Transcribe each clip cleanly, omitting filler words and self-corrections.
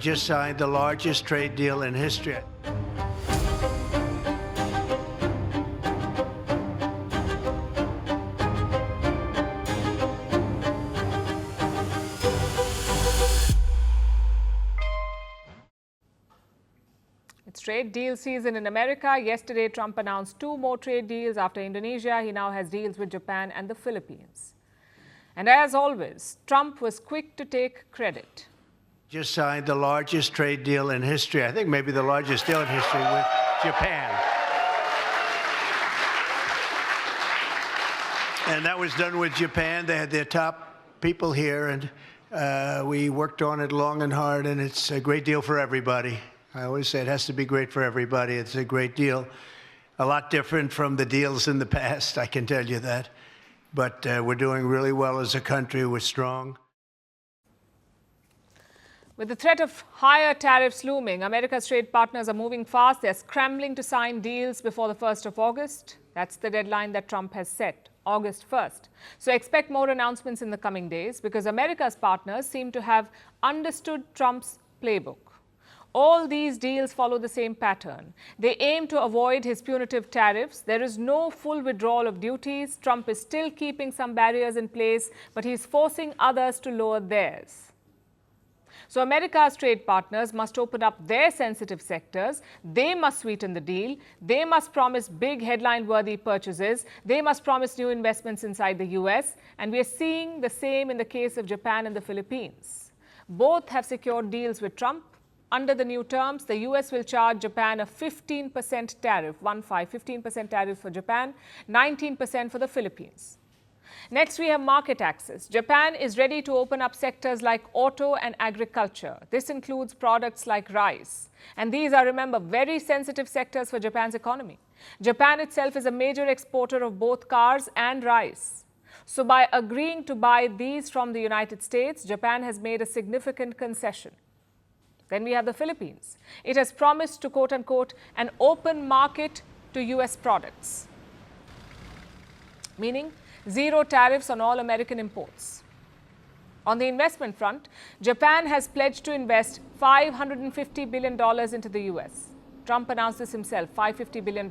just signed the largest trade deal in history. It's trade deal season in America. Yesterday, Trump announced 2 more trade deals. After Indonesia, he now has deals with Japan and the Philippines. And as always, Trump was quick to take credit. Just signed the largest trade deal in history. I think maybe the largest deal in history with Japan. And that was done with Japan. They had their top people here, and we worked on it long and hard, and it's a great deal for everybody. I always say it has to be great for everybody. It's a great deal. A lot different from the deals in the past, I can tell you that. But we're doing really well as a country. We're strong. With the threat of higher tariffs looming, America's trade partners are moving fast. They're scrambling to sign deals before the 1st of August. That's the deadline that Trump has set, August 1st. So expect more announcements in the coming days because America's partners seem to have understood Trump's playbook. All these deals follow the same pattern. They aim to avoid his punitive tariffs. There is no full withdrawal of duties. Trump is still keeping some barriers in place, but he's forcing others to lower theirs. So America's trade partners must open up their sensitive sectors. They must sweeten the deal. They must promise big headline-worthy purchases. They must promise new investments inside the US. And we are seeing the same in the case of Japan and the Philippines. Both have secured deals with Trump. Under the new terms, the US will charge Japan a 15% tariff, 15% tariff for Japan, 19% for the Philippines. Next, we have market access. Japan is ready to open up sectors like auto and agriculture. This includes products like rice. And these are, remember, very sensitive sectors for Japan's economy. Japan itself is a major exporter of both cars and rice. So by agreeing to buy these from the United States, Japan has made a significant concession. Then we have the Philippines. It has promised to, quote-unquote, an open market to US products, meaning zero tariffs on all American imports. On the investment front, Japan has pledged to invest $550 billion into the US. Trump announced this himself, $550 billion.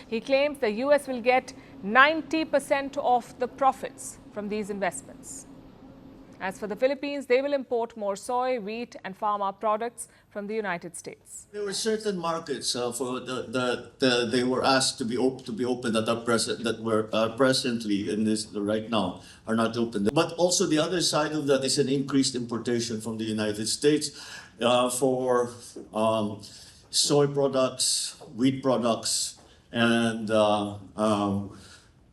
He claims the US will get 90% of the profits from these investments. As for the Philippines, they will import more soy, wheat, and pharma products from the United States. There were certain markets for they were asked to be open that were presently in this right now are not open. But also the other side of that is an increased importation from the United States for soy products, wheat products, and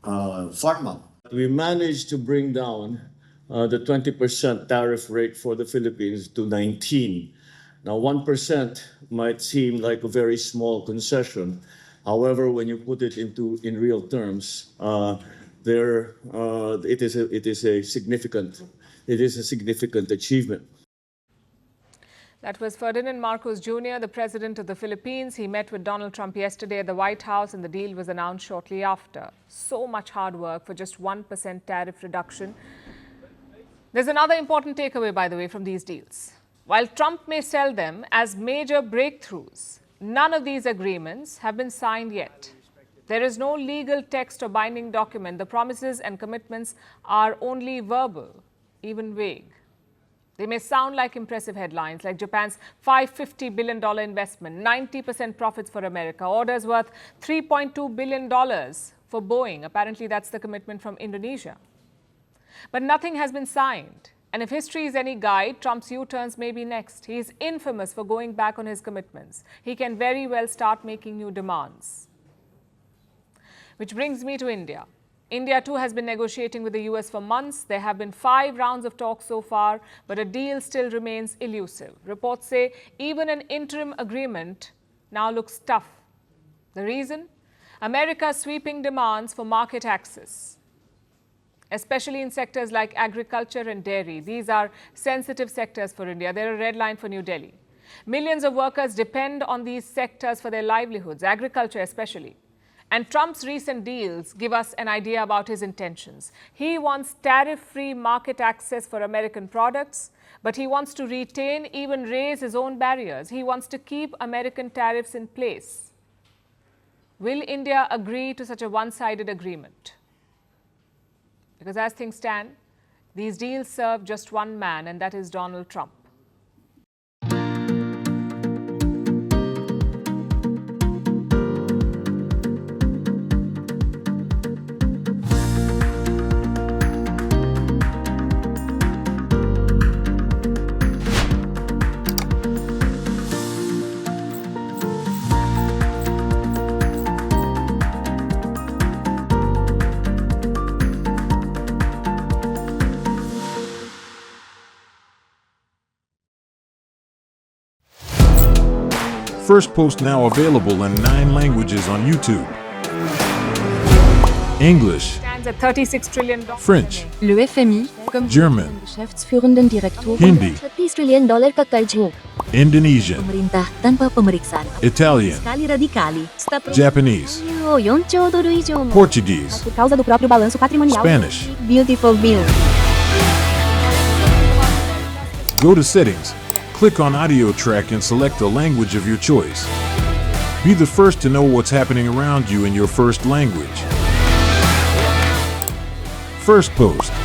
pharma. We managed to bring down the 20% tariff rate for the Philippines to 19%. Now, 1% might seem like a very small concession. However, when you put it in real terms, it is a significant achievement. That was Ferdinand Marcos Jr., the president of the Philippines. He met with Donald Trump yesterday at the White House, and the deal was announced shortly after. So much hard work for just 1% tariff reduction. There's another important takeaway, by the way, from these deals. While Trump may sell them as major breakthroughs, none of these agreements have been signed yet. There is no legal text or binding document. The promises and commitments are only verbal, even vague. They may sound like impressive headlines, like Japan's $550 billion investment, 90% profits for America, orders worth $3.2 billion for Boeing. Apparently, that's the commitment from Indonesia. But nothing has been signed. And if history is any guide, Trump's U-turns may be next. He is infamous for going back on his commitments. He can very well start making new demands. Which brings me to India. India, too, has been negotiating with the US for months. There have been 5 rounds of talks so far, but a deal still remains elusive. Reports say even an interim agreement now looks tough. The reason? America's sweeping demands for market access, especially in sectors like agriculture and dairy. These are sensitive sectors for India. They're a red line for New Delhi. Millions of workers depend on these sectors for their livelihoods, agriculture especially. And Trump's recent deals give us an idea about his intentions. He wants tariff-free market access for American products, but he wants to retain, even raise his own barriers. He wants to keep American tariffs in place. Will India agree to such a one-sided agreement? Because as things stand, these deals serve just one man, and that is Donald Trump. Firstpost now available in 9 languages on YouTube. English, Stands at $36 trillion. French, Le FMI, comme German, Geschäftsführenden Direktor Hindi, $30 trillion kakarjo. Indonesian, Pemerintah tanpa pemeriksaan. Italian, Sekali radikali. Stop. Japanese, $4 trilhões euro. Portuguese, Por causa do próprio balanço patrimonial. Spanish. Beautiful bill. Go to Settings, click on Audio Track and select a language of your choice. Be the first to know what's happening around you in your first language. Firstpost.